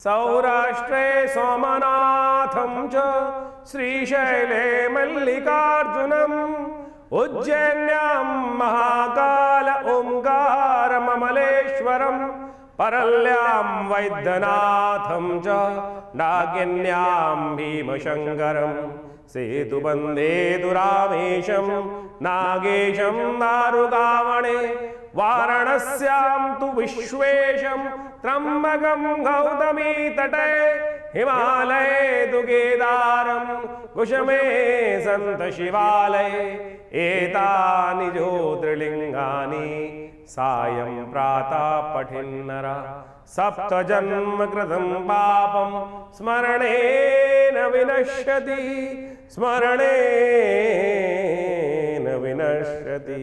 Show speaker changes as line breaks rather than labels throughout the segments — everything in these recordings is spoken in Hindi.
सौराष्ट्रे सोमनाथं च श्रीशैले मल्लिकार्जुनम् उज्जैन्यां महाकाल ओंकारममलेश्वरम् परल्यां वैद्यनाथं च नागिन्यां भीमशङ्करम् सेतुबन्धे दुरामेशं नागेशं दारुकावणे वाराणस्यां तु विश्वेशं त्र्यम्बकं गौतमी तटे हिमालये तु केदारं कुशमे सन्त शिवालये एतानि ज्योतिर्लिङ्गानि सायं प्रातः पठिन्नरा सप्तजन्म कृतं पापं स्मरणेन विनश्यति स्मरणेन विनश्यति।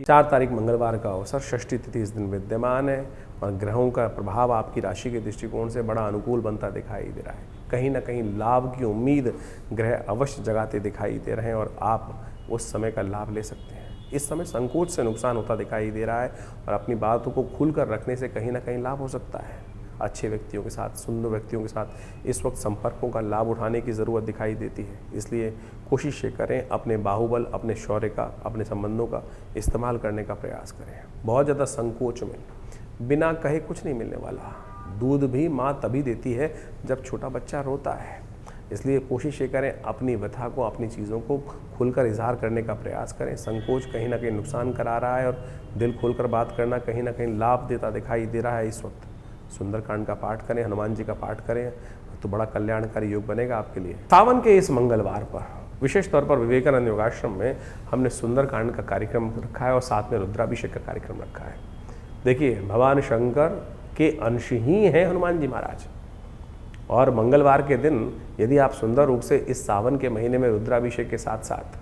4 तारीख मंगलवार का अवसर, षष्ठी तिथि इस दिन विद्यमान है और ग्रहों का प्रभाव आपकी राशि के दृष्टिकोण से बड़ा अनुकूल बनता दिखाई दे रहा है। कहीं ना कहीं लाभ की उम्मीद ग्रह अवश्य जगाते दिखाई दे रहे हैं और आप उस समय का लाभ ले सकते हैं। इस समय संकोच से नुकसान होता दिखाई दे रहा है और अपनी बातों को खुलकर रखने से कहीं ना कहीं लाभ हो सकता है। अच्छे व्यक्तियों के साथ, सुंदर व्यक्तियों के साथ इस वक्त संपर्कों का लाभ उठाने की ज़रूरत दिखाई देती है। इसलिए कोशिश ये करें, अपने बाहुबल, अपने शौर्य का, अपने संबंधों का इस्तेमाल करने का प्रयास करें। बहुत ज़्यादा संकोच में बिना कहे कुछ नहीं मिलने वाला। दूध भी माँ तभी देती है जब छोटा बच्चा रोता है। इसलिए कोशिश ये करें, अपनी व्यथा को, अपनी चीज़ों को खुलकर इजहार करने का प्रयास करें। संकोच कहीं ना कहीं नुकसान करा रहा है और दिल खोलकर बात करना कहीं ना कहीं लाभ देता दिखाई दे रहा है। इस वक्त सुंदरकांड का पाठ करें, हनुमान जी का पाठ करें तो बड़ा कल्याणकारी योग बनेगा आपके लिए। सावन के इस मंगलवार पर विशेष तौर पर विवेकानंद योगाश्रम में हमने सुंदरकांड का कार्यक्रम रखा है और साथ में रुद्राभिषेक का कार्यक्रम रखा है। देखिए, भगवान शंकर के अंश ही हैं हनुमान जी महाराज और मंगलवार के दिन यदि आप सुंदर रूप से इस सावन के महीने में रुद्राभिषेक के साथ साथ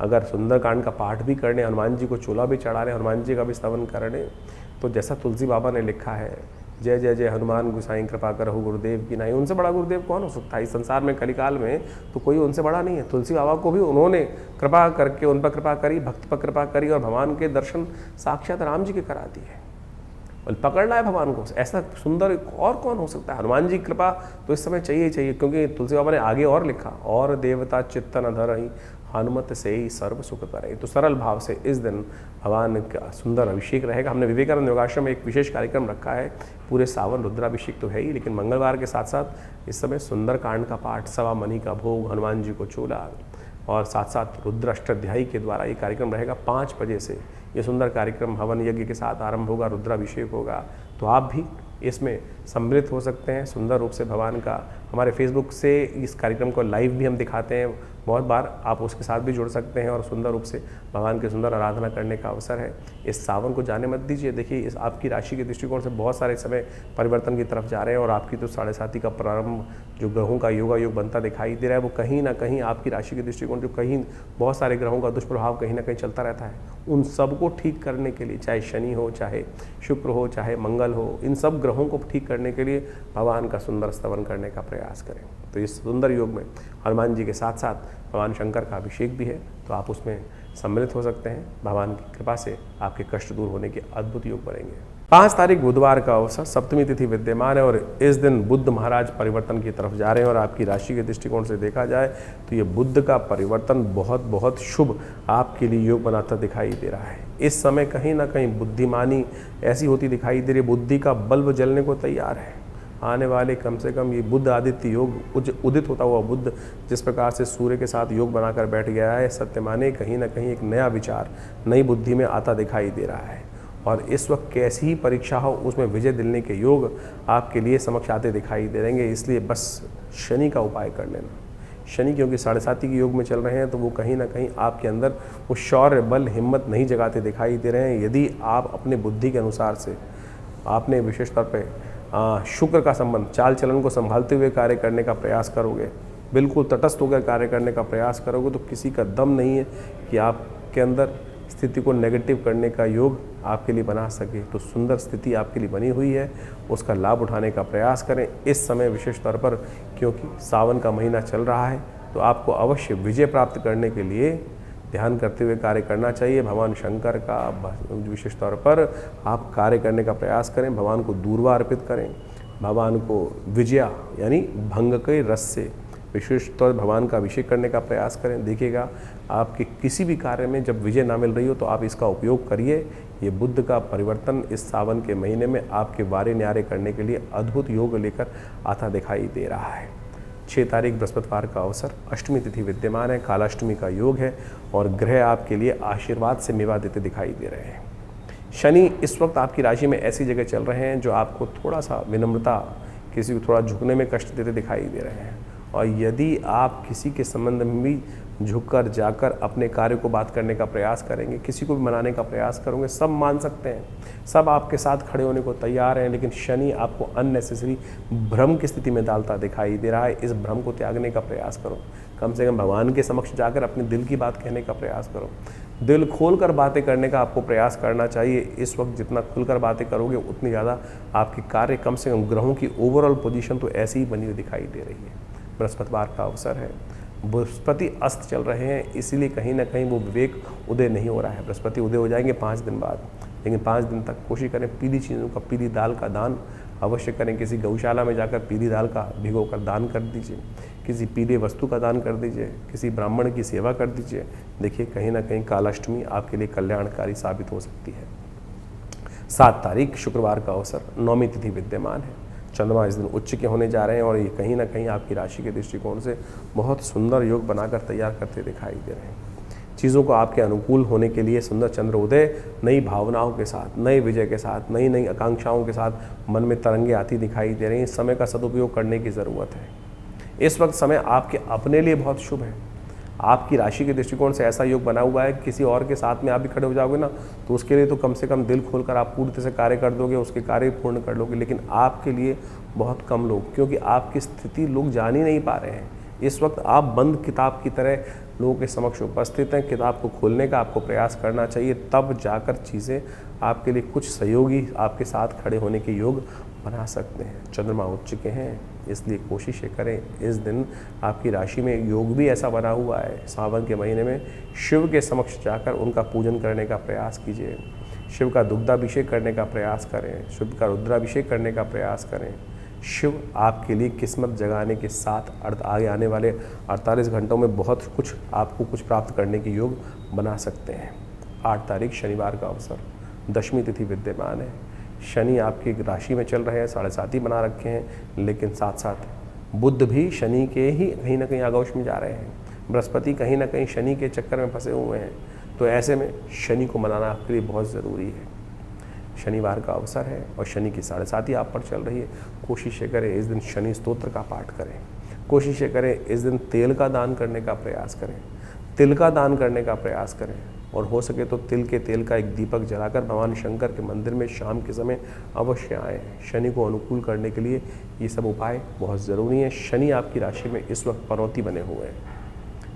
अगर सुंदरकांड का पाठ भी करने, हनुमान जी को चोला भी चढ़ा रहे, हनुमान जी का भी स्तवन करने, तो जैसा तुलसी बाबा ने लिखा है, जय जय जय हनुमान गुसाई कृपा करहु गुरुदेव की नाई। उनसे बड़ा गुरुदेव कौन हो सकता है इस संसार में? कलिकाल में तो कोई उनसे बड़ा नहीं है। तुलसी बाबा को भी उन्होंने कृपा करके, उन पर कृपा करी, भक्त पर कृपा करी और भगवान के दर्शन साक्षात राम जी के करा दिए। पकड़ना है भगवान को, ऐसा सुंदर और कौन हो सकता है? हनुमान जी की कृपा तो इस समय चाहिए ही चाहिए, क्योंकि तुलसी बाबा ने आगे और लिखा, और देवता चित्त न धरहि हनुमत से ही सर्व सुख करे। तो सरल भाव से इस दिन भगवान का सुंदर अभिषेक रहेगा। हमने विवेकानंद योगाश्रम में एक विशेष कार्यक्रम रखा है। पूरे सावन रुद्राभिषेक तो है ही, लेकिन मंगलवार के साथ साथ इस समय सुंदरकांड का पाठ, सवा मणि का भोग, हनुमान जी को चोला और साथ साथ रुद्र अष्टाध्यायी के द्वारा ये कार्यक्रम रहेगा। 5 बजे से ये सुंदर कार्यक्रम हवन यज्ञ के साथ आरंभ होगा, रुद्राभिषेक होगा। तो आप भी इसमें सम्मिलित हो सकते हैं। सुंदर रूप से भगवान का हमारे फेसबुक से इस कार्यक्रम को लाइव भी हम दिखाते हैं बहुत बार, आप उसके साथ भी जुड़ सकते हैं और सुंदर रूप से भगवान की सुंदर आराधना करने का अवसर है। इस सावन को जाने मत दीजिए। देखिए, इस आपकी राशि के दृष्टिकोण से बहुत सारे समय परिवर्तन की तरफ जा रहे हैं और आपकी तो 7.5 का प्रारंभ जो ग्रहों का योगा योग बनता दिखाई दे रहा है, वो कहीं ना कहीं आपकी राशि के दृष्टिकोण जो कहीं बहुत सारे ग्रहों का दुष्प्रभाव कहीं ना कहीं चलता रहता है, उन सबको ठीक करने के लिए, चाहे शनि हो, चाहे शुक्र हो, चाहे मंगल हो, इन सब ग्रहों को ठीक करने के लिए भगवान का सुंदर स्तवन करने का प्रयास करें। तो इस सुंदर योग में हनुमान जी के साथ साथ भगवान शंकर का अभिषेक भी है, तो आप उसमें सम्मिलित हो सकते हैं। भगवान की कृपा से आपके कष्ट दूर होने के अद्भुत योग बनेंगे। 5 तारीख बुधवार का अवसर, सप्तमी तिथि विद्यमान है और इस दिन बुध महाराज परिवर्तन की तरफ जा रहे हैं और आपकी राशि के दृष्टिकोण से देखा जाए तो ये बुध का परिवर्तन बहुत बहुत शुभ आपके लिए योग बनाता दिखाई दे रहा है। इस समय कहीं ना कहीं बुद्धिमानी ऐसी होती दिखाई दे रही है, बुद्धि का बल्ब जलने को तैयार है। आने वाले कम से कम ये बुध आदित्य योग, उदित होता हुआ बुध जिस प्रकार से सूर्य के साथ योग बनाकर बैठ गया है, सत्य माने कहीं ना कहीं एक नया विचार, नई बुद्धि में आता दिखाई दे रहा है और इस वक्त कैसी ही परीक्षा हो उसमें विजय दिलने के योग आपके लिए समक्ष आते दिखाई दे देंगे। इसलिए बस शनि का उपाय कर लेना। शनि क्योंकि 7.5 के योग में चल रहे हैं, तो वो कहीं ना कहीं आपके अंदर वो शौर्य, बल, हिम्मत नहीं जगाते दिखाई दे रहे हैं। यदि आप अपने बुद्धि के अनुसार से आपने विशेष तौर पर शुक्र का संबंध, चाल चलन को संभालते हुए कार्य करने का प्रयास करोगे, बिल्कुल तटस्थ होकर कार्य करने का प्रयास करोगे, तो किसी का दम नहीं है कि आपके अंदर स्थिति को नेगेटिव करने का योग आपके लिए बना सके। तो सुंदर स्थिति आपके लिए बनी हुई है, उसका लाभ उठाने का प्रयास करें इस समय विशेष तौर पर, क्योंकि सावन का महीना चल रहा है। तो आपको अवश्य विजय प्राप्त करने के लिए ध्यान करते हुए कार्य करना चाहिए। भगवान शंकर का विशेष तौर पर आप कार्य करने का प्रयास करें, भगवान को दूर्वा अर्पित करें भगवान को विजया यानी भंग के रस से विशेष तौर भगवान का अभिषेक करने का प्रयास करें। देखिएगा आपके किसी भी कार्य में जब विजय ना मिल रही हो तो आप इसका उपयोग करिए। ये बुद्ध का परिवर्तन इस सावन के महीने में आपके वारे न्यारे करने के लिए अद्भुत योग लेकर आता दिखाई दे रहा है। 6 तारीख बृहस्पतिवार का अवसर, अष्टमी तिथि विद्यमान है, कालाष्टमी का योग है और ग्रह आपके लिए आशीर्वाद से मेवा देते दिखाई दे रहे हैं। शनि इस वक्त आपकी राशि में ऐसी जगह चल रहे हैं जो आपको थोड़ा सा विनम्रता, किसी को थोड़ा झुकने में कष्ट देते दिखाई दे रहे हैं। और यदि आप किसी के संबंध में भी झुककर जाकर अपने कार्य को बात करने का प्रयास करेंगे, किसी को भी मनाने का प्रयास करोगे, सब मान सकते हैं, सब आपके साथ खड़े होने को तैयार हैं, लेकिन शनि आपको अननेसेसरी भ्रम की स्थिति में डालता दिखाई दे रहा है। इस भ्रम को त्यागने का प्रयास करो। कम से कम भगवान के समक्ष जाकर अपने दिल की बात कहने का प्रयास करो। दिल खोलकर बातें करने का आपको प्रयास करना चाहिए। इस वक्त जितना खुलकर बातें करोगे उतनी ज़्यादा आपके कार्य, कम से कम ग्रहों की ओवरऑल पोजीशन तो ऐसी ही बनी हुई दिखाई दे रही है। बृहस्पतिवार का अवसर है, बृहस्पति अस्त चल रहे हैं, इसीलिए कहीं ना कहीं वो विवेक उदय नहीं हो रहा है। बृहस्पति उदय हो जाएंगे 5 दिन बाद, लेकिन 5 दिन तक कोशिश करें पीली चीज़ों का, पीली दाल का दान अवश्य करें। किसी गौशाला में जाकर पीली दाल का भिगो कर दान कर दीजिए, किसी पीले वस्तु का दान कर दीजिए, किसी ब्राह्मण की सेवा कर दीजिए। देखिए कहीं ना कहीं कालाष्टमी आपके लिए कल्याणकारी साबित हो सकती है। 7 तारीख शुक्रवार का अवसर, नौमी तिथि विद्यमान है। चंद्रमा इस दिन उच्च के होने जा रहे हैं और ये कहीं ना कहीं आपकी राशि के दृष्टिकोण से बहुत सुंदर योग बनाकर तैयार करते दिखाई दे रहे हैं। चीज़ों को आपके अनुकूल होने के लिए सुंदर चंद्र उदय नई भावनाओं के साथ, नए विजय के साथ, नई नई आकांक्षाओं के साथ मन में तरंगे आती दिखाई दे रही हैं। इस समय का सदुपयोग करने की ज़रूरत है। इस वक्त समय आपके अपने लिए बहुत शुभ है। आपकी राशि के दृष्टिकोण से ऐसा योग बना हुआ है, किसी और के साथ में आप भी खड़े हो जाओगे ना, तो उसके लिए तो कम से कम दिल खोलकर आप पूरी तरह से कार्य कर दोगे, उसके कार्य पूर्ण कर लोगे। लेकिन आपके लिए बहुत कम लोग, क्योंकि आपकी स्थिति लोग जान ही नहीं पा रहे हैं। इस वक्त आप बंद किताब की तरह लोगों के समक्ष उपस्थित हैं। किताब को खोलने का आपको प्रयास करना चाहिए, तब जाकर चीज़ें आपके लिए कुछ सहयोगी आपके साथ खड़े होने के योग बना सकते हैं। चंद्रमा उच्च के हैं, इसलिए कोशिशें करें। इस दिन आपकी राशि में योग भी ऐसा बना हुआ है, सावन के महीने में शिव के समक्ष जाकर उनका पूजन करने का प्रयास कीजिए। शिव का दुग्धाभिषेक करने का प्रयास करें, शिव का रुद्राभिषेक करने का प्रयास करें। शिव आपके लिए किस्मत जगाने के साथ आगे आने वाले 48 घंटों में बहुत कुछ आपको कुछ प्राप्त करने के योग बना सकते हैं। 8 तारीख शनिवार का अवसर, दशमी तिथि विद्यमान है। शनि आपकी राशि में चल रहे हैं, 7.5 बना रखे हैं, लेकिन साथ साथ बुध भी शनि के ही कहीं ना कहीं आगोश में जा रहे हैं। बृहस्पति कहीं ना कहीं शनि के चक्कर में फंसे हुए हैं। तो ऐसे में शनि को मनाना आपके लिए बहुत ज़रूरी है। शनिवार का अवसर है और शनि की 7.5 आप पर चल रही है। कोशिशें करें इस दिन शनि स्तोत्र का पाठ करें। कोशिशें करें इस दिन तेल का दान करने का प्रयास करें, तिल का दान करने का प्रयास करें, और हो सके तो तिल के तेल का एक दीपक जलाकर भगवान शंकर के मंदिर में शाम के समय अवश्य आएँ। शनि को अनुकूल करने के लिए ये सब उपाय बहुत ज़रूरी हैं। शनि आपकी राशि में इस वक्त पनौती बने हुए हैं,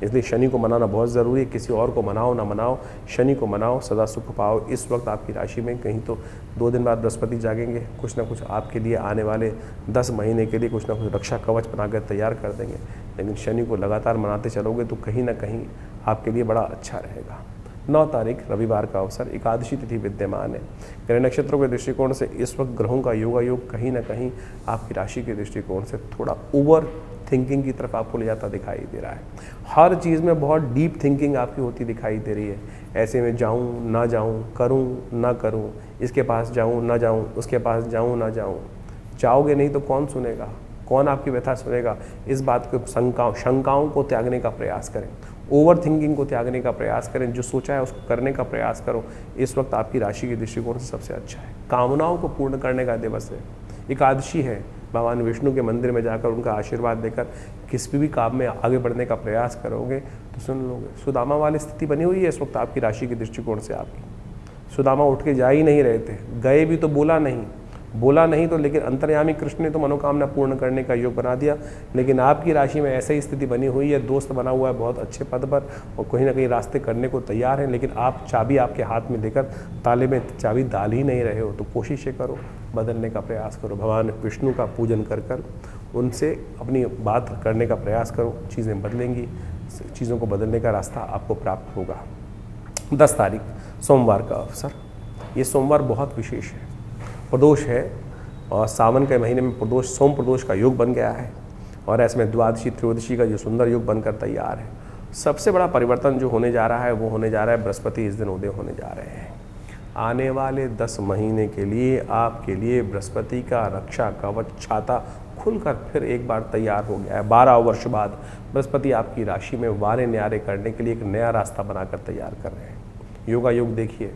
इसलिए शनि को मनाना बहुत ज़रूरी है। किसी और को मनाओ ना मनाओ, शनि को मनाओ, सदा सुख पाओ। इस वक्त आपकी राशि में कहीं तो 2 दिन बाद बृहस्पति जागेंगे, कुछ ना कुछ आपके लिए आने वाले 10 महीने के लिए कुछ ना कुछ रक्षा कवच बनाकर तैयार कर देंगे। लेकिन शनि को लगातार मनाते चलोगे तो कहीं ना कहीं आपके लिए बड़ा अच्छा रहेगा। 9 तारीख रविवार का अवसर, एकादशी तिथि विद्यमान है। ग्रह नक्षत्रों के दृष्टिकोण से इस वक्त ग्रहों का योगायोग कहीं ना कहीं आपकी राशि के दृष्टिकोण से थोड़ा ओवर थिंकिंग की तरफ आपको ले जाता दिखाई दे रहा है। हर चीज़ में बहुत डीप थिंकिंग आपकी होती दिखाई दे रही है। ऐसे में जाऊं ना जाऊं, करूं ना करूं, इसके पास जाऊं ना जाऊं, उसके पास जाऊं ना जाऊं। जाओगे नहीं तो कौन सुनेगा, कौन आपकी व्यथा सुनेगा। इस बात को शंकाओं को त्यागने का प्रयास करें, ओवर थिंकिंग को त्यागने का प्रयास करें। जो सोचा है उसको करने का प्रयास करो। इस वक्त आपकी राशि के दृष्टिकोण से सबसे अच्छा है। कामनाओं को पूर्ण करने का दिवस है, एकादशी है। भगवान विष्णु के मंदिर में जाकर उनका आशीर्वाद देकर किसी भी काम में आगे बढ़ने का प्रयास करोगे तो सुन लोगे। सुदामा वाली स्थिति बनी हुई है इस वक्त आपकी राशि के दृष्टिकोण से। आपकी सुदामा उठ के जा ही नहीं रहे थे, गए भी तो बोला नहीं तो, लेकिन अंतर्यामी कृष्ण ने तो मनोकामना पूर्ण करने का योग बना दिया। लेकिन आपकी राशि में ऐसे ही स्थिति बनी हुई है, दोस्त बना हुआ है बहुत अच्छे पद पर और कहीं ना कहीं रास्ते करने को तैयार हैं, लेकिन आप चाबी आपके हाथ में लेकर ताले में चाबी डाल ही नहीं रहे हो। तो कोशिशें करो, बदलने का प्रयास करो। भगवान विष्णु का पूजन कर उनसे अपनी बात करने का प्रयास करो, चीज़ें बदलेंगी, चीज़ों को बदलने का रास्ता आपको प्राप्त होगा। 10 तारीख सोमवार का अवसर, ये सोमवार बहुत विशेष है, प्रदोष है, और सावन के महीने में प्रदोष सोम प्रदोष का योग बन गया है और ऐसे में द्वादशी त्रयोदशी का जो सुंदर योग बनकर तैयार है। सबसे बड़ा परिवर्तन जो होने जा रहा है वो होने जा रहा है बृहस्पति इस दिन उदय होने जा रहे हैं। आने वाले 10 महीने के लिए आपके लिए बृहस्पति का रक्षा कवच छाता खुलकर फिर एक बार तैयार हो गया है। 12 वर्ष बाद बृहस्पति आपकी राशि में वारे न्यारे करने के लिए एक नया रास्ता बनाकर तैयार कर रहे हैं। योगा योग देखिए,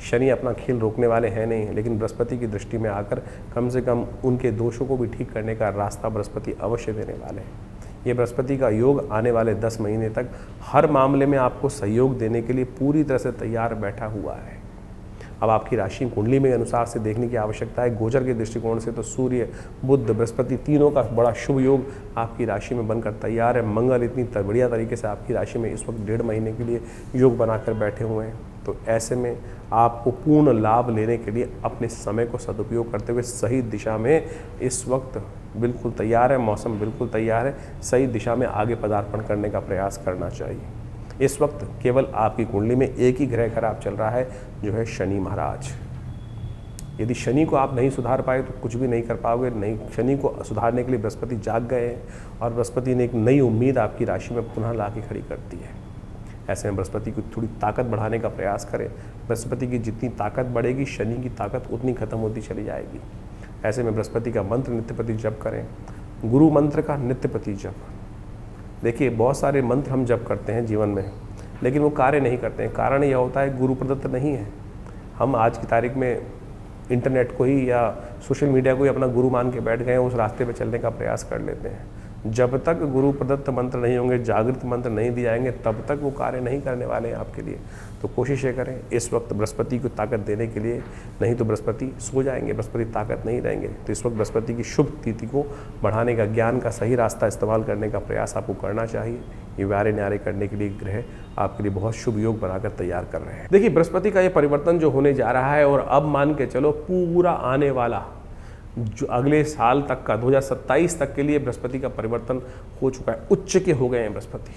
शनि अपना खेल रोकने वाले हैं नहीं, लेकिन बृहस्पति की दृष्टि में आकर कम से कम उनके दोषों को भी ठीक करने का रास्ता बृहस्पति अवश्य देने वाले हैं। ये बृहस्पति का योग आने वाले 10 महीने तक हर मामले में आपको सहयोग देने के लिए पूरी तरह से तैयार बैठा हुआ है। अब आपकी राशि कुंडली में अनुसार से देखने की आवश्यकता है। गोचर के दृष्टिकोण से तो सूर्य बुध बृहस्पति तीनों का बड़ा शुभ योग आपकी राशि में बनकर तैयार है। मंगल इतनी बढ़िया तरीके से आपकी राशि में इस वक्त 1.5 महीने के लिए योग बनाकर बैठे हुए हैं। तो ऐसे में आपको पूर्ण लाभ लेने के लिए अपने समय को सदुपयोग करते हुए सही दिशा में इस वक्त बिल्कुल तैयार है, मौसम बिल्कुल तैयार है, सही दिशा में आगे पदार्पण करने का प्रयास करना चाहिए। इस वक्त केवल आपकी कुंडली में एक ही ग्रह खराब चल रहा है, जो है शनि महाराज। यदि शनि को आप नहीं सुधार पाए तो कुछ भी नहीं कर पाओगे। नहीं, शनि को सुधारने के लिए बृहस्पति जाग गए हैं और बृहस्पति ने एक नई उम्मीद आपकी राशि में पुनः ला के खड़ी कर दी है। ऐसे में बृहस्पति की थोड़ी ताकत बढ़ाने का प्रयास करें। बृहस्पति की जितनी ताकत बढ़ेगी शनि की ताकत उतनी खत्म होती चली जाएगी। ऐसे में बृहस्पति का मंत्र नित्यप्रति जप करें, गुरु मंत्र का नित्यप्रति जप। देखिए, बहुत सारे मंत्र हम जप करते हैं जीवन में, लेकिन वो कार्य नहीं करते हैं। कारण यह होता है गुरु प्रदत्त नहीं है। हम आज की तारीख में इंटरनेट को ही या सोशल मीडिया को ही अपना गुरु मान के बैठ गए, उस रास्ते पे चलने का प्रयास कर लेते हैं। जब तक गुरु प्रदत्त मंत्र नहीं होंगे, जागृत मंत्र नहीं दिए जाएंगे, तब तक वो कार्य नहीं करने वाले हैं आपके लिए। तो कोशिश ये करें इस वक्त बृहस्पति को ताकत देने के लिए, नहीं तो बृहस्पति सो जाएंगे, बृहस्पति ताकत नहीं रहेंगे। तो इस वक्त बृहस्पति की शुभ तिथि को बढ़ाने का, ज्ञान का सही रास्ता इस्तेमाल करने का प्रयास आपको करना चाहिए। ये वारे न्यारे करने के लिए ग्रह आपके लिए बहुत शुभ योग बनाकर तैयार कर रहे हैं। देखिए, बृहस्पति का ये परिवर्तन जो होने जा रहा है, और अब मान के चलो पूरा आने वाला जो अगले साल तक का 2027 तक के लिए बृहस्पति का परिवर्तन हो चुका है। उच्च के हो गए हैं बृहस्पति।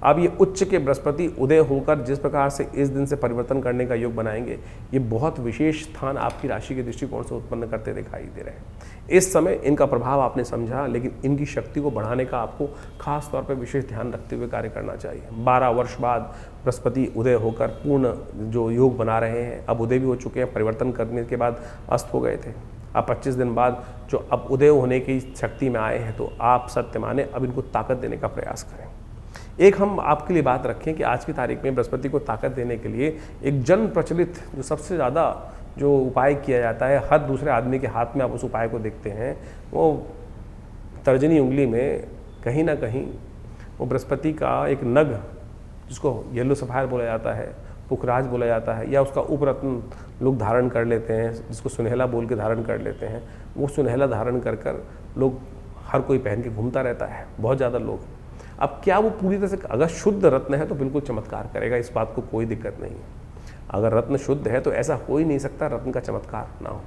अब ये उच्च के बृहस्पति उदय होकर जिस प्रकार से इस दिन से परिवर्तन करने का योग बनाएंगे, ये बहुत विशेष स्थान आपकी राशि के दृष्टिकोण से उत्पन्न करते दिखाई दे रहे हैं। इस समय इनका प्रभाव आपने समझा, लेकिन इनकी शक्ति को बढ़ाने का आपको खास तौर पर विशेष ध्यान रखते हुए कार्य करना चाहिए। 12 वर्ष बाद बृहस्पति उदय होकर पूर्ण जो योग बना रहे हैं, अब उदय भी हो चुके हैं, परिवर्तन करने के बाद अस्त हो गए थे। अब 25 दिन बाद जो अब उदय होने की शक्ति में आए हैं, तो आप सत्य माने अब इनको ताकत देने का प्रयास करें। एक हम आपके लिए बात रखें कि आज की तारीख में बृहस्पति को ताकत देने के लिए एक जन प्रचलित जो सबसे ज़्यादा जो उपाय किया जाता है, हर दूसरे आदमी के हाथ में आप उस उपाय को देखते हैं, वो तर्जनी उंगली में कहीं ना कहीं वो बृहस्पति का एक नग, जिसको येलो सफायर बोला जाता है, पुखराज बोला जाता है, या उसका उपरत्न लोग धारण कर लेते हैं, जिसको सुनहला बोल के धारण कर लेते हैं। वो सुनहला धारण कर कर लोग हर कोई पहन के घूमता रहता है, बहुत ज़्यादा लोग। अब क्या वो पूरी तरह से, अगर शुद्ध रत्न है तो बिल्कुल चमत्कार करेगा, इस बात को कोई दिक्कत नहीं है। अगर रत्न शुद्ध है तो ऐसा हो ही नहीं सकता रत्न का चमत्कार ना हो।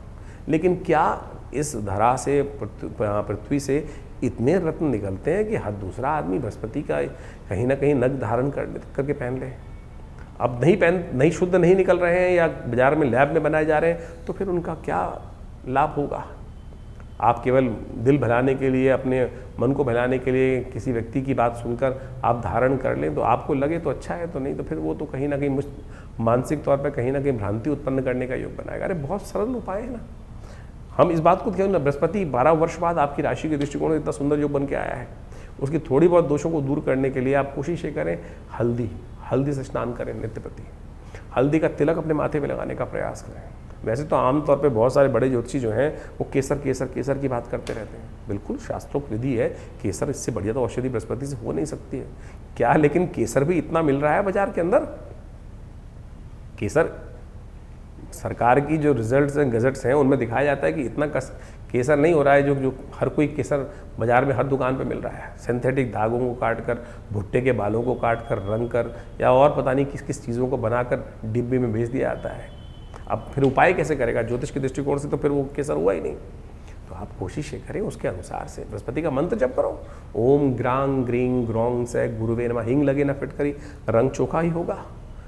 लेकिन क्या इस धरा से, पृथ्वी से इतने रत्न निकलते हैं कि हर दूसरा आदमी बृहस्पति का कहीं ना कहीं नग धारण करके पहन ले? अब नहीं शुद्ध नहीं निकल रहे हैं, या बाजार में लैब में बनाए जा रहे हैं, तो फिर उनका क्या लाभ होगा? आप केवल दिल बहलाने के लिए, अपने मन को बहलाने के लिए किसी व्यक्ति की बात सुनकर आप धारण कर लें, तो आपको लगे तो अच्छा है, तो नहीं तो फिर वो तो कहीं ना कहीं मानसिक तौर पर कहीं ना कहीं भ्रांति उत्पन्न करने का योग बनाएगा। अरे बहुत सरल उपाय है ना। हम इस बात को ध्यान ना, बृहस्पति 12 वर्ष बाद आपकी राशि के दृष्टिकोण से इतना सुंदर योग बन के आया है, उसकी थोड़ी बहुत दोषों को दूर करने के लिए आप कोशिश ये करें, हल्दी से स्नान करें नित्य प्रति। हल्दी का तिलक अपने माथे पे लगाने का प्रयास करें। वैसे तो आमतौर पे बहुत सारे बड़े ज्योतिषी जो हैं वो केसर की बात करते रहते हैं। बिल्कुल शास्त्रोक्त विधि है, केसर इससे बढ़िया तो औषधि बृहस्पति से हो नहीं सकती है क्या। लेकिन केसर भी इतना मिल रहा है बाजार के अंदर। केसर सरकार की जो रिजल्ट्स हैं, गजट्स हैं, उनमें दिखाया जाता है कि इतना केसर नहीं हो रहा है जो हर कोई केसर बाजार में हर दुकान पे मिल रहा है। सिंथेटिक धागों को काट कर, भुट्टे के बालों को काट कर, रंग कर, या और पता नहीं किस किस चीज़ों को बनाकर डिब्बे में भेज दिया जाता है। अब फिर उपाय कैसे करेगा? ज्योतिष के दृष्टिकोण से तो फिर वो केसर हुआ ही नहीं। तो आप कोशिश ये करें उसके अनुसार से। बृहस्पति का मंत्र जप करो, ओम ग्रांग ग्रीं ग्रोंग से गुरुवे नमः। हिंग लगे ना फिटकरी, रंग चोखा ही होगा।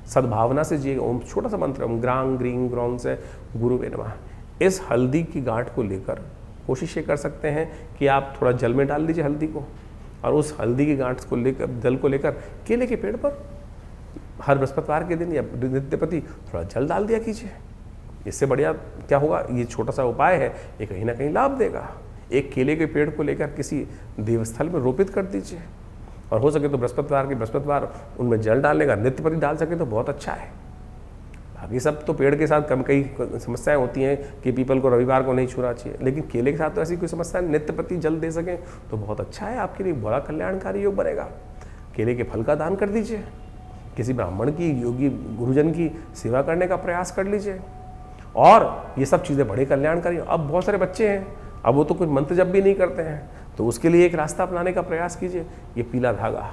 सद्भावना से जिए। ओम छोटा सा मंत्र, ओम ग्रांग ग्रीं ग्रोंग से गुरुवे नमः। इस हल्दी की गांठ को लेकर कोशिश ये कर सकते हैं कि आप थोड़ा जल में डाल दीजिए हल्दी को, और उस हल्दी की गांठ को लेकर, जल को लेकर केले के पेड़ पर हर बृहस्पतिवार के दिन या नित्यपति थोड़ा जल डाल दिया कीजिए। इससे बढ़िया क्या होगा, ये छोटा सा उपाय है, ये कहीं ना कहीं लाभ देगा। एक केले के पेड़ को लेकर किसी देवस्थल में रोपित कर दीजिए, और हो सके तो बृहस्पतिवार उनमें जल डालने का, नित्यपति डाल सके तो बहुत अच्छा है। बाकी सब तो पेड़ के साथ कई समस्याएं होती हैं कि पीपल को रविवार को नहीं छूना चाहिए, लेकिन केले के साथ तो ऐसी कोई समस्या नहीं, नित्यपति जल दे सकें तो बहुत अच्छा है, आपके लिए बड़ा कल्याणकारी योग बनेगा। केले के फल का दान कर दीजिए, किसी ब्राह्मण की, योगी गुरुजन की सेवा करने का प्रयास कर लीजिए, और ये सब चीज़ें बड़े कल्याणकारी। अब बहुत सारे बच्चे हैं, अब वो तो कुछ मंत्र जप भी नहीं करते हैं, तो उसके लिए एक रास्ता अपनाने का प्रयास कीजिए। ये पीला धागा,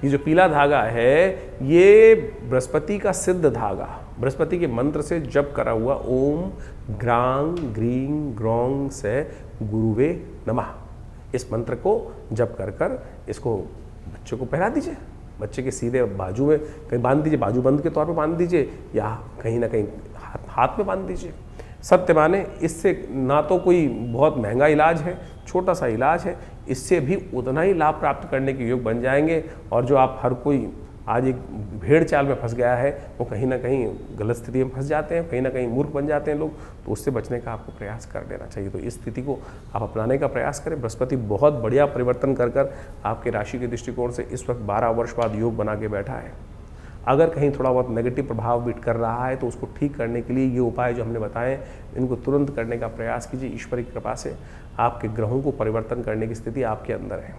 ये जो पीला धागा है, ये बृहस्पति का सिद्ध धागा, बृहस्पति के मंत्र से जप करा हुआ ओम ग्रांग ग्रीं ग्रौंग से गुरुवे नमः, इस मंत्र को जप कर कर इसको बच्चों को पहना दीजिए। बच्चे के सीधे बाजू में कहीं बांध दीजिए, बाजू बंद के तौर पे बांध दीजिए, या कहीं ना कहीं हाथ में बांध दीजिए। सत्य माने इससे ना तो कोई बहुत महंगा इलाज है, छोटा सा इलाज है, इससे भी उतना ही लाभ प्राप्त करने के योग बन जाएंगे। और जो आप हर कोई आज एक भेड़ चाल में फंस गया है, वो कहीं ना कहीं गलत स्थिति में फंस जाते हैं, कहीं ना कहीं मूर्ख बन जाते हैं लोग, तो उससे बचने का आपको प्रयास कर लेना चाहिए। तो इस स्थिति को आप अपनाने का प्रयास करें। बृहस्पति बहुत बढ़िया परिवर्तन कर कर आपके राशि के दृष्टिकोण से इस वक्त 12 वर्ष बाद योग बना के बैठा है। अगर कहीं थोड़ा बहुत नेगेटिव प्रभाव भी कर रहा है तो उसको ठीक करने के लिए ये उपाय जो हमने बताए, इनको तुरंत करने का प्रयास कीजिए। ईश्वर की कृपा से आपके ग्रहों को परिवर्तन करने की स्थिति आपके अंदर है।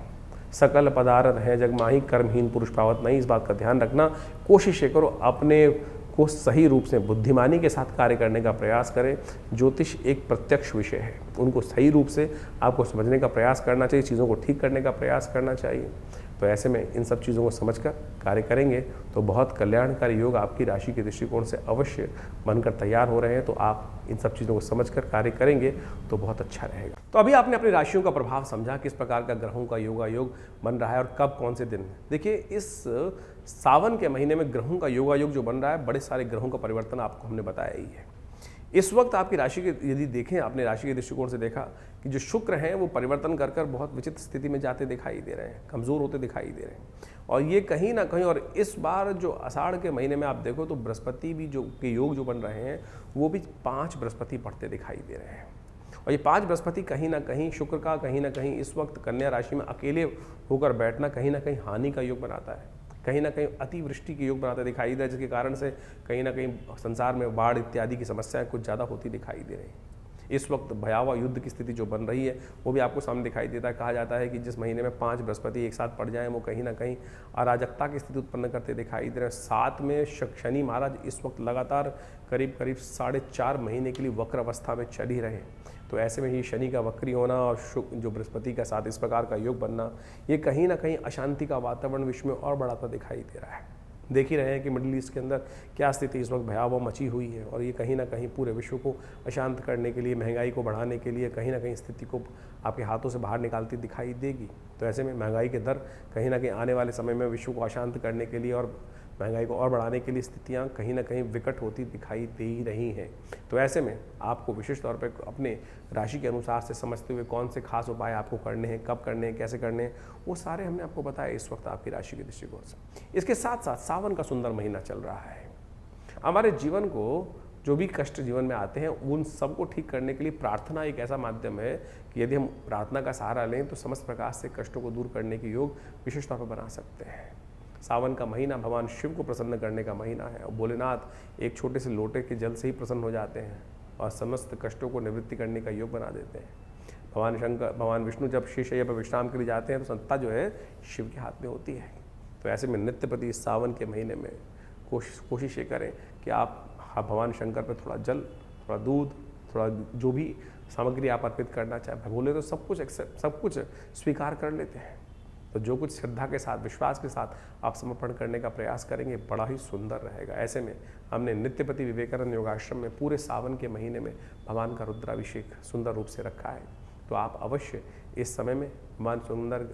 सकल पदार्थ है जगमाही, कर्महीन पुरुष पावत नहीं, इस बात का ध्यान रखना। कोशिश ये करो अपने को सही रूप से बुद्धिमानी के साथ कार्य करने का प्रयास करें। ज्योतिष एक प्रत्यक्ष विषय है, उनको सही रूप से आपको समझने का प्रयास करना चाहिए, चीज़ों को ठीक करने का प्रयास करना चाहिए। तो ऐसे में इन सब चीज़ों को समझकर कार्य करेंगे तो बहुत कल्याणकारी योग आपकी राशि के दृष्टिकोण से अवश्य बनकर तैयार हो रहे हैं। तो आप इन सब चीज़ों को समझकर कार्य करेंगे तो बहुत अच्छा रहेगा। तो अभी आपने अपनी राशियों का प्रभाव समझा, किस प्रकार का ग्रहों का योग बन रहा है और कब कौन से दिन। देखिए, इस सावन के महीने में ग्रहों का योग जो बन रहा है, बड़े सारे ग्रहों का परिवर्तन आपको हमने बताया ही है। इस वक्त आपकी राशि के यदि देखें, आपने राशि के दृष्टिकोण से देखा कि जो शुक्र हैं वो परिवर्तन कर कर बहुत विचित्र स्थिति में जाते दिखाई दे रहे हैं, कमज़ोर होते दिखाई दे रहे हैं। और ये कहीं ना कहीं, और इस बार जो आषाढ़ के महीने में आप देखो तो बृहस्पति भी जो के योग जो बन रहे हैं वो भी 5 बृहस्पति पढ़ते दिखाई दे रहे हैं। और ये 5 बृहस्पति कहीं ना कहीं शुक्र का कहीं ना कहीं इस वक्त कन्या राशि में अकेले होकर बैठना कहीं ना कहीं हानि का योग बनाता है, कहीं ना कहीं अतिवृष्टि के योग बनाते दिखाई दे, जिसके कारण से कहीं ना कहीं संसार में बाढ़ इत्यादि की समस्याएं कुछ ज़्यादा होती दिखाई दे रही हैं। इस वक्त भयावह युद्ध की स्थिति जो बन रही है वो भी आपको सामने दिखाई देता है। कहा जाता है कि जिस महीने में 5 बृहस्पति एक साथ पड़ जाएं वो कहीं ना कहीं अराजकता की स्थिति उत्पन्न करते दिखाई दे रहे हैं। साथ में शनि महाराज इस वक्त लगातार करीब 4.5 महीने के लिए वक्र अवस्था में चल ही रहे। तो ऐसे में ही शनि का वक्री होना और जो बृहस्पति का साथ इस प्रकार का योग बनना, ये कहीं ना कहीं अशांति का वातावरण विश्व में और बढ़ाता दिखाई दे रहा है। देख ही रहे हैं कि मिडिल ईस्ट के अंदर क्या स्थिति इस वक्त भयावह मची हुई है, और ये कहीं ना कहीं पूरे विश्व को अशांत करने के लिए, महंगाई को बढ़ाने के लिए कहीं ना कहीं स्थिति को आपके हाथों से बाहर निकालती दिखाई देगी। तो ऐसे में महंगाई के दर कहीं ना कहीं आने वाले समय में विश्व को अशांत करने के लिए और महंगाई को और बढ़ाने के लिए स्थितियां कहीं ना कहीं विकट होती दिखाई दे ही रही हैं। तो ऐसे में आपको विशेष तौर पर अपने राशि के अनुसार से समझते हुए कौन से खास उपाय आपको करने हैं, कब करने हैं, कैसे करने हैं, वो सारे हमने आपको बताया इस वक्त आपकी राशि के दृष्टिकोण से। इसके साथ साथ सावन का सुंदर महीना चल रहा है। हमारे जीवन को जो भी कष्ट जीवन में आते हैं उन सबको ठीक करने के लिए प्रार्थना एक ऐसा माध्यम है कि यदि हम प्रार्थना का सहारा लें तो समस्त प्रकार से कष्टों को दूर करने के योग विशेष तौर पर बना सकते हैं। सावन का महीना भगवान शिव को प्रसन्न करने का महीना है, और भोलेनाथ एक छोटे से लोटे के जल से ही प्रसन्न हो जाते हैं और समस्त कष्टों को निवृत्ति करने का योग बना देते हैं। भगवान विष्णु जब शय्या पर विश्राम के लिए जाते हैं तो सत्ता जो है शिव के हाथ में होती है। तो ऐसे में नित्यप्रति इस सावन के महीने में कोशिश ये करें कि आप भगवान शंकर पर थोड़ा जल, थोड़ा दूध, थोड़ा जो भी सामग्री आप अर्पित करना चाहे, बोले तो सब कुछ स्वीकार कर लेते हैं। तो जो कुछ श्रद्धा के साथ, विश्वास के साथ आप समर्पण करने का प्रयास करेंगे, बड़ा ही सुंदर रहेगा। ऐसे में हमने नित्यपति विवेकानंद योगाश्रम में पूरे सावन के महीने में भगवान का रुद्राभिषेक सुंदर रूप से रखा है। तो आप अवश्य इस समय में भगवान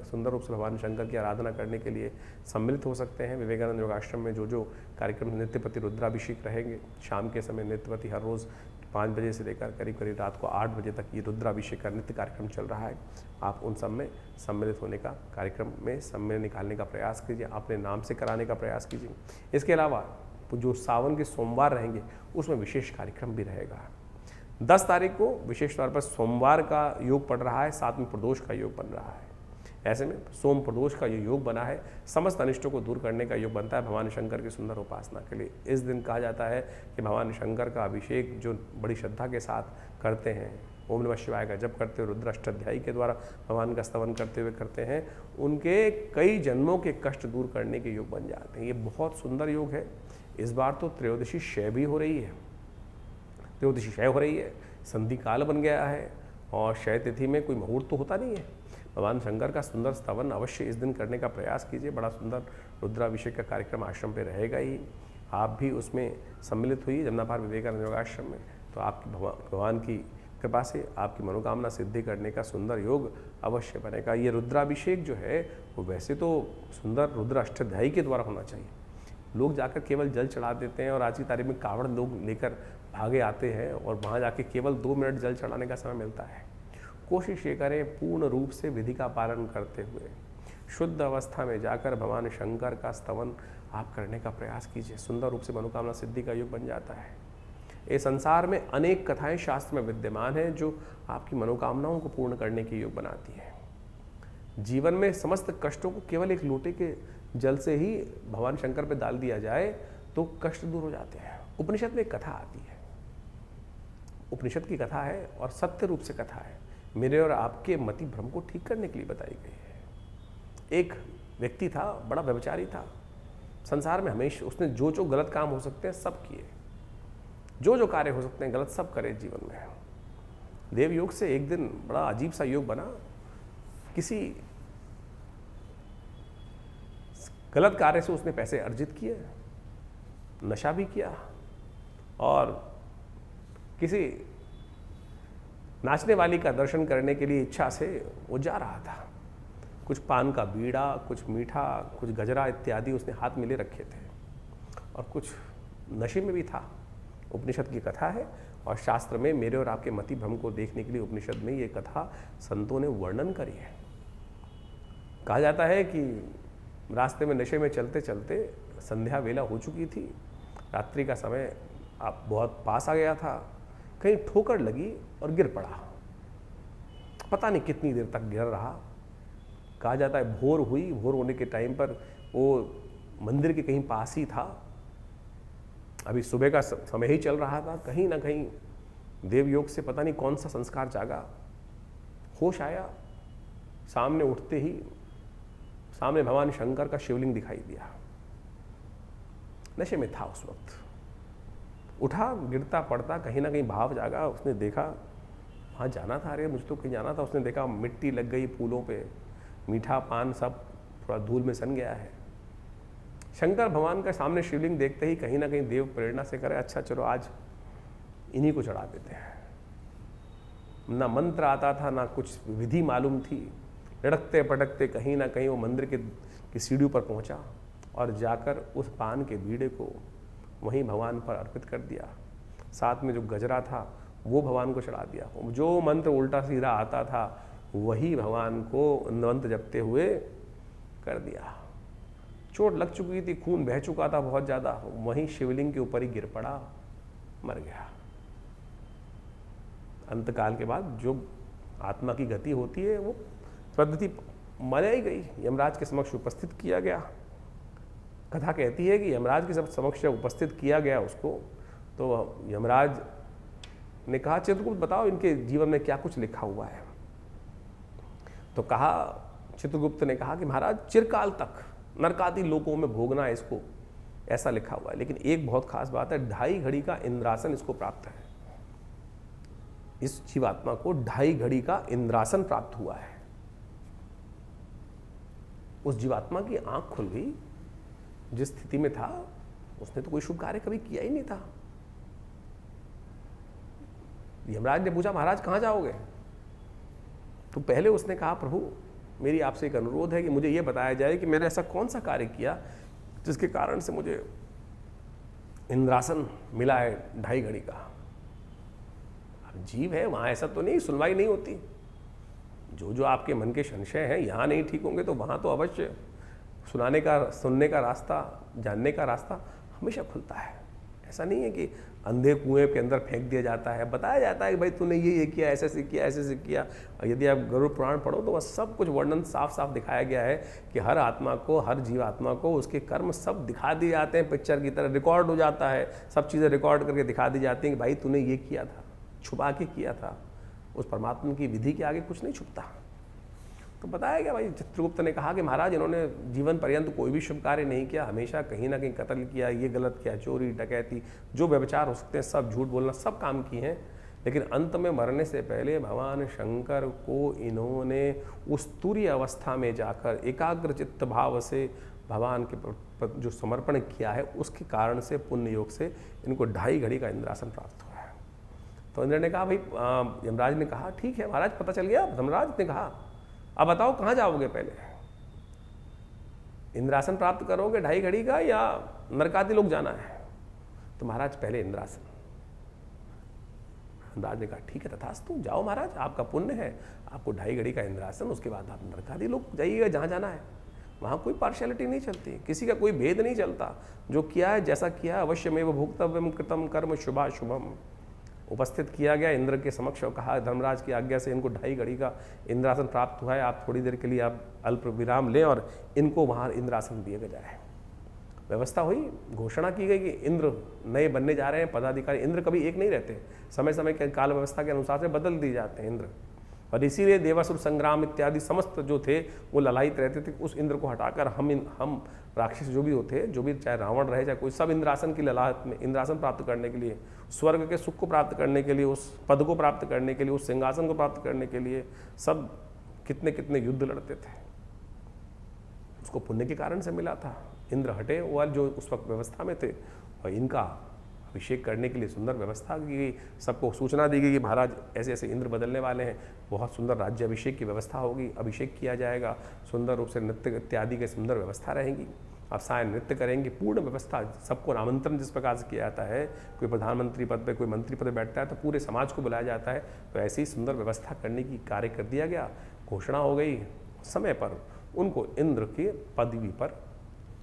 सुंदर रूप से भगवान शंकर की आराधना करने के लिए सम्मिलित हो सकते हैं। विवेकानंद योगाश्रम में जो कार्यक्रम नित्यपति रुद्राभिषेक रहेंगे, शाम के समय नित्यपति हर रोज़ 5 बजे से लेकर करीब करीब रात को 8 बजे तक ये रुद्राभिषेक का नित्य कार्यक्रम चल रहा है। आप उन सब में सम्मिलित होने का, कार्यक्रम में समय निकालने का प्रयास कीजिए, अपने नाम से कराने का प्रयास कीजिए। इसके अलावा जो सावन के सोमवार रहेंगे उसमें विशेष कार्यक्रम भी रहेगा। 10 तारीख को विशेष तौर पर सोमवार का योग पड़ रहा है, साथ में प्रदोष का योग बन रहा है। ऐसे में सोम प्रदोष का ये योग बना है, समस्त अनिष्टों को दूर करने का योग बनता है भगवान शंकर की सुंदर उपासना के लिए। इस दिन कहा जाता है कि भगवान शंकर का अभिषेक जो बड़ी श्रद्धा के साथ करते हैं, ओम नमः शिवाय का जप करते हुए, रुद्र अष्टाध्यायी के द्वारा भगवान का स्तवन करते हुए करते हैं, उनके कई जन्मों के कष्ट दूर करने के योग बन जाते हैं। ये बहुत सुंदर योग है। इस बार तो त्रयोदशी क्षय भी हो रही है, त्रयोदशी क्षय हो रही है, संधि काल बन गया है और क्षय तिथि में कोई मुहूर्त तो होता नहीं है। भगवान शंकर का सुंदर स्तवन अवश्य इस दिन करने का प्रयास कीजिए। बड़ा सुंदर रुद्राभिषेक का कार्यक्रम आश्रम पे रहेगा ही, आप भी उसमें सम्मिलित हुई जमुनापार विवेकानंद योगाश्रम में, तो आपकी भगवान की कृपा से आपकी मनोकामना सिद्धि करने का सुंदर योग अवश्य बनेगा। ये रुद्राभिषेक जो है वो वैसे तो सुंदर रुद्र अष्टाध्यायी के द्वारा होना चाहिए। लोग जाकर केवल जल चढ़ा देते हैं और आज की तारीख में कावड़ लोग लेकर भागे आते हैं और वहाँ जाके केवल 2 मिनट जल चढ़ाने का समय मिलता है। कोशिश ये करें पूर्ण रूप से विधि का पालन करते हुए शुद्ध अवस्था में जाकर भगवान शंकर का स्तवन आप करने का प्रयास कीजिए। सुंदर रूप से मनोकामना सिद्धि का योग बन जाता है। इस संसार में अनेक कथाएं शास्त्र में विद्यमान हैं जो आपकी मनोकामनाओं को पूर्ण करने के योग बनाती है। जीवन में समस्त कष्टों को केवल एक लोटे के जल से ही भगवान शंकर पर डाल दिया जाए तो कष्ट दूर हो जाते हैं। उपनिषद में एक कथा आती है, उपनिषद की कथा है और सत्य रूप से कथा है, मेरे और आपके मति भ्रम को ठीक करने के लिए बताई गई है। एक व्यक्ति था, बड़ा व्यभिचारी था। संसार में हमेशा उसने जो जो गलत काम हो सकते हैं सब किए, जो जो कार्य हो सकते हैं गलत सब करे जीवन में। देव योग से एक दिन बड़ा अजीब सा योग बना। किसी गलत कार्य से उसने पैसे अर्जित किए, नशा भी किया और किसी नाचने वाली का दर्शन करने के लिए इच्छा से वो जा रहा था। कुछ पान का बीड़ा, कुछ मीठा, कुछ गजरा इत्यादि उसने हाथ में ले रखे थे और कुछ नशे में भी था। उपनिषद की कथा है और शास्त्र में मेरे और आपके मति भ्रम को देखने के लिए उपनिषद में ये कथा संतों ने वर्णन करी है। कहा जाता है कि रास्ते में नशे में चलते चलते संध्या वेला हो चुकी थी, रात्रि का समय आप बहुत पास आ गया था, कहीं ठोकर लगी और गिर पड़ा। पता नहीं कितनी देर तक गिर रहा। कहा जाता है भोर हुई, भोर होने के टाइम पर वो मंदिर के कहीं पास ही था, अभी सुबह का समय ही चल रहा था। कहीं ना कहीं देव योग से पता नहीं कौन सा संस्कार जागा, होश आया। सामने उठते ही सामने भगवान शंकर का शिवलिंग दिखाई दिया। नशे में था उस वक्त, उठा, गिरता पड़ता, कहीं ना कहीं भाव जागा। उसने देखा वहाँ जाना था, अरे मुझे तो कहीं जाना था। उसने देखा मिट्टी लग गई फूलों पे, मीठा पान सब थोड़ा धूल में सन गया है। शंकर भगवान का सामने शिवलिंग देखते ही कहीं ना कहीं देव प्रेरणा से करे, अच्छा चलो आज इन्हीं को चढ़ा देते हैं। ना मंत्र आता था, ना कुछ विधि मालूम थी। लड़कते पटकते कहीं ना कहीं वो मंदिर की सीढ़ियों पर पहुंचा और जाकर उस पान के बीड़े को वहीं भगवान पर अर्पित कर दिया। साथ में जो गजरा था वो भगवान को चढ़ा दिया। जो मंत्र उल्टा सीधा आता था वही भगवान को मंत्र जपते हुए कर दिया। चोट लग चुकी थी, खून बह चुका था बहुत ज़्यादा, वहीं शिवलिंग के ऊपर ही गिर पड़ा, मर गया। अंतकाल के बाद जो आत्मा की गति होती है वो पद्धति मनाई गई, यमराज के समक्ष उपस्थित किया गया। कथा कहती है कि यमराज के समक्ष उपस्थित किया गया उसको, तो यमराज ने कहा चित्रगुप्त बताओ इनके जीवन में क्या कुछ लिखा हुआ है। तो कहा, चित्रगुप्त ने कहा कि महाराज चिरकाल तक नरकादि लोकों में भोगना है इसको, ऐसा लिखा हुआ है। लेकिन एक बहुत खास बात है, 2.5 घड़ी का इंद्रासन इसको प्राप्त है। इस जीवात्मा को 2.5 घड़ी का इंद्रासन प्राप्त हुआ है। उस जीवात्मा की आंख खुल गई, जिस स्थिति में था उसने तो कोई शुभ कार्य कभी किया ही नहीं था। यमराज ने पूछा महाराज कहाँ जाओगे? तो पहले उसने कहा प्रभु मेरी आपसे एक अनुरोध है कि मुझे ये बताया जाए कि मैंने ऐसा कौन सा कार्य किया जिसके कारण से मुझे इंद्रासन मिला है 2.5 घड़ी का। जीव है, वहाँ ऐसा तो नहीं सुनवाई नहीं होती। जो जो आपके मन के संशय हैं यहाँ नहीं ठीक होंगे तो वहाँ तो अवश्य सुनने का रास्ता, जानने का रास्ता हमेशा खुलता है। ऐसा नहीं है कि अंधे कुएं के अंदर फेंक दिया जाता है, बताया जाता है कि भाई तूने ये किया, ऐसे से किया, ऐसे से किया। यदि आप गरुड़ पुराण पढ़ो तो वह सब कुछ वर्णन साफ साफ दिखाया गया है कि हर आत्मा को, हर जीवात्मा को उसके कर्म सब दिखा दिए जाते हैं, पिक्चर की तरह रिकॉर्ड हो जाता है, सब चीज़ें रिकॉर्ड करके दिखा दी जाती हैं कि भाई तूने ये किया था, छुपा के किया था। उस परमात्मा की विधि के आगे कुछ नहीं छुपता। तो बताया गया भाई, चित्रगुप्त ने कहा कि महाराज इन्होंने जीवन पर्यंत कोई भी शुभ कार्य नहीं किया, हमेशा कहीं ना कहीं कत्ल किया, ये गलत किया, चोरी डकैती, जो व्यभिचार हो सकते हैं सब, झूठ बोलना, सब काम किए हैं। लेकिन अंत में मरने से पहले भगवान शंकर को इन्होंने उस तुरीय अवस्था में जाकर एकाग्र चित्त भाव से भगवान के जो समर्पण किया है, उसके कारण से पुण्य योग से इनको 2.5 घड़ी का इंद्रासन प्राप्त हुआ है। तो इंद्र ने कहा भाई, यमराज ने कहा ठीक है महाराज, पता चल गया। धर्मराज ने कहा अब बताओ कहाँ जाओगे, पहले इंद्रासन प्राप्त करोगे 2.5 घड़ी का या नरकादि लोक जाना है? तो महाराज पहले इंद्रासन। धर्मराज ने कहा ठीक है तथास्तु, जाओ महाराज, आपका पुण्य है, आपको 2.5 घड़ी का इंद्रासन, उसके बाद आप नरकादि लोक जाइएगा जहाँ जाना है। वहाँ कोई पार्शियलिटी नहीं चलती, किसी का कोई भेद नहीं चलता। जो किया है, जैसा किया है, अवश्यमेव भोक्तव्यम कृतम कर्म शुभाशुभम उपस्थित किया गया इंद्र के समक्ष और कहा धर्मराज की आज्ञा से इनको 2.5 घड़ी का इंद्रासन प्राप्त हुआ है, आप थोड़ी देर के लिए आप अल्प विराम लें और इनको वहाँ इंद्रासन दिया जाए। व्यवस्था हुई, घोषणा की गई कि इंद्र नए बनने जा रहे हैं पदाधिकारी। इंद्र कभी एक नहीं रहते, समय समय के काल व्यवस्था के अनुसार से बदल दिए जाते हैं इंद्र। और इसीलिए देवासुर संग्राम इत्यादि समस्त जो थे वो ललायित रहते थे। उस इंद्र को हटाकर हम राक्षस जो भी होते, जो भी चाहे रावण रहे चाहे कोई, सब इंद्रासन की ललाहट में, इंद्रासन प्राप्त करने के लिए, स्वर्ग के सुख को प्राप्त करने के लिए, उस पद को प्राप्त करने के लिए, उस सिंहासन को प्राप्त करने के लिए सब कितने कितने युद्ध लड़ते थे। उसको पुण्य के कारण से मिला था। इंद्र हटे वो जो उस वक्त व्यवस्था में थे, और इनका अभिषेक करने के लिए सुंदर व्यवस्था की गई। सबको सूचना दी गई कि महाराज ऐसे ऐसे इंद्र बदलने वाले हैं, बहुत सुंदर राज्य अभिषेक की व्यवस्था होगी, अभिषेक किया जाएगा, सुंदर रूप से नृत्य इत्यादि की सुंदर व्यवस्था रहेगी, आप साय नृत्य करेंगे, पूर्ण व्यवस्था। सबको आमंत्रण जिस प्रकार से किया जाता है, कोई प्रधानमंत्री पद पर, कोई मंत्री पद पर बैठता है तो पूरे समाज को बुलाया जाता है, तो ऐसी ही सुंदर व्यवस्था करने की कार्य कर दिया गया। घोषणा हो गई, समय पर उनको इंद्र के पदवी पर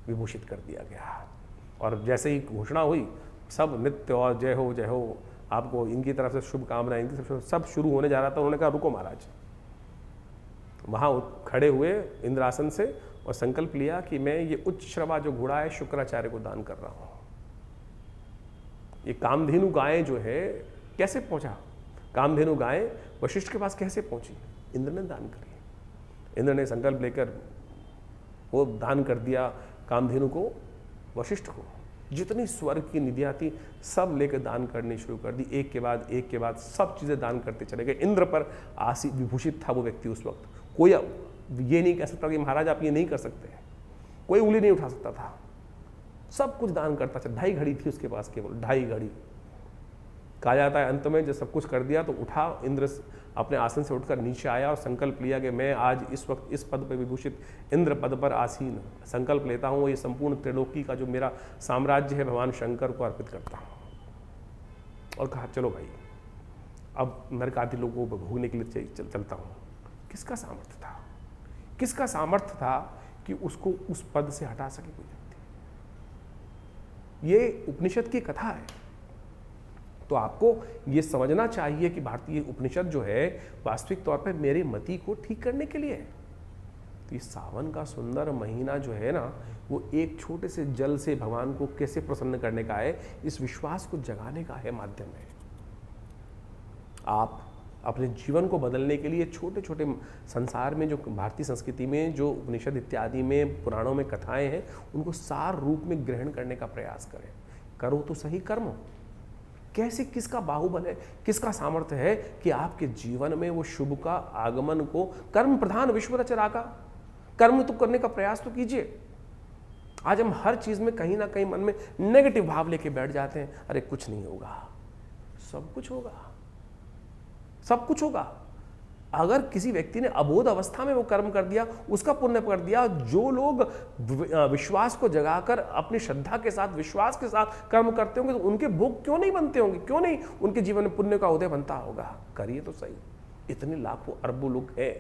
विभूषित कर दिया गया। और जैसे ही घोषणा हुई, सब नित्य और जय हो आपको इनकी तरफ से शुभकामनाएं, इनकी तरफ से सब शुरू होने जा रहा था। उन्होंने कहा रुको महाराज। वहाँ खड़े हुए इंद्रासन से और संकल्प लिया कि मैं ये उच्च श्रवा जो घोड़ा है शुक्राचार्य को दान कर रहा हूँ। ये कामधेनु गायें जो है कैसे पहुँचा, कामधेनु गायें वशिष्ठ के पास कैसे पहुँची? इंद्र ने दान करी। इंद्र ने संकल्प लेकर वो दान कर दिया कामधेनु को, वशिष्ठ को। जितनी स्वर्ग की निधियाँ थी सब लेकर दान करनी शुरू कर दी, एक के बाद सब चीज़ें दान करते चले गए। इंद्र पर आसी विभूषित था वो व्यक्ति उस वक्त। कोई ये नहीं कह सकता कि महाराज आप ये नहीं कर सकते, कोई उंगली नहीं उठा सकता था, सब कुछ दान करता था। 2.5 घड़ी थी उसके पास, केवल 2.5 घड़ी। कहा जाता है अंत में जब सब कुछ कर दिया तो उठा, इंद्र अपने आसन से उठकर नीचे आया और संकल्प लिया कि मैं आज इस वक्त इस पद पर विभूषित इंद्र पद पर आसीन संकल्प लेता हूँ, ये संपूर्ण त्रिलोकी का जो मेरा साम्राज्य है भगवान शंकर को अर्पित करता हूँ। और कहा चलो भाई अब नरकादि लोगों को भोगने के लिए चलता हूँ। किसका सामर्थ्य था, किसका सामर्थ्य था कि उसको उस पद से हटा सके कोई व्यक्ति? ये उपनिषद की कथा है। तो आपको ये समझना चाहिए कि भारतीय उपनिषद जो है वास्तविक तौर पर मेरे मति को ठीक करने के लिए है। तो ये सावन का सुंदर महीना जो है ना, वो एक छोटे से जल से भगवान को कैसे प्रसन्न करने का है, इस विश्वास को जगाने का है माध्यम है। आप अपने जीवन को बदलने के लिए छोटे छोटे संसार में जो भारतीय संस्कृति में जो उपनिषद इत्यादि में पुराणों में कथाएं हैं, उनको सार रूप में ग्रहण करने का प्रयास करें। करो तो सही कर्म। कैसे, किसका बाहुबल है, किसका सामर्थ्य है कि आपके जीवन में वो शुभ का आगमन को, कर्म प्रधान विश्व रचना का कर्म तो करने का प्रयास तो कीजिए। आज हम हर चीज में कहीं ना कहीं मन में नेगेटिव भाव लेके बैठ जाते हैं, अरे कुछ नहीं होगा। सब कुछ होगा, सब कुछ होगा। अगर किसी व्यक्ति ने अबोध अवस्था में वो कर्म कर दिया, उसका पुण्य कर दिया। जो लोग विश्वास को जगाकर अपनी श्रद्धा के साथ, विश्वास के साथ कर्म करते होंगे, तो उनके भोग क्यों नहीं बनते होंगे, क्यों नहीं उनके जीवन में पुण्य का उदय बनता होगा। करिए तो सही। इतने लाखों अरबों लोग हैं,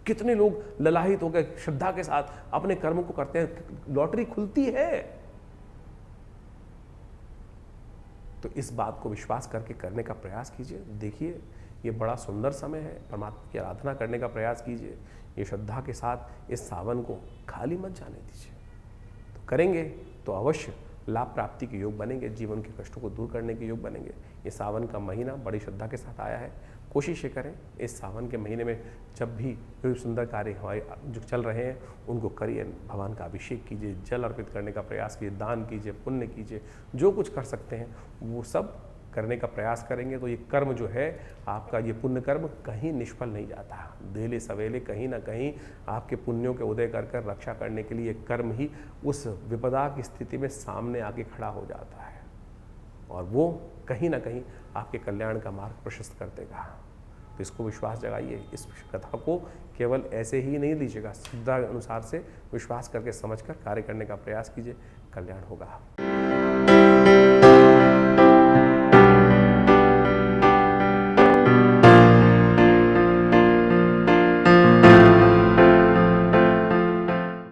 कितने लोग ललाहित होकर श्रद्धा के साथ अपने कर्म को करते हैं। लॉटरी खुलती है। तो इस बात को विश्वास करके करने का प्रयास कीजिए। देखिए, ये बड़ा सुंदर समय है, परमात्मा की आराधना करने का प्रयास कीजिए। ये श्रद्धा के साथ इस सावन को खाली मत जाने दीजिए। तो करेंगे तो अवश्य लाभ प्राप्ति के योग बनेंगे, जीवन के कष्टों को दूर करने के योग बनेंगे। ये सावन का महीना बड़ी श्रद्धा के साथ आया है। कोशिश ये करें इस सावन के महीने में जब भी कोई सुंदर कार्य हमारे जो चल रहे हैं उनको करिए, भगवान का अभिषेक कीजिए, जल अर्पित करने का प्रयास कीजिए, दान कीजिए, पुण्य कीजिए, जो कुछ कर सकते हैं वो सब करने का प्रयास करेंगे तो ये कर्म जो है आपका, ये पुण्य कर्म कहीं निष्फल नहीं जाता। देले सवेले कहीं ना कहीं आपके पुण्यों के उदय कर कर रक्षा करने के लिए कर्म ही उस विपदा की स्थिति में सामने आके खड़ा हो जाता है और वो कहीं ना कहीं आपके कल्याण का मार्ग प्रशस्त कर देगा। तो इसको विश्वास जगाइए। इस कथा को केवल ऐसे ही नहीं लीजिएगा, श्रद्धा अनुसार से विश्वास करके समझकर कार्य करने का प्रयास कीजिए, कल्याण होगा।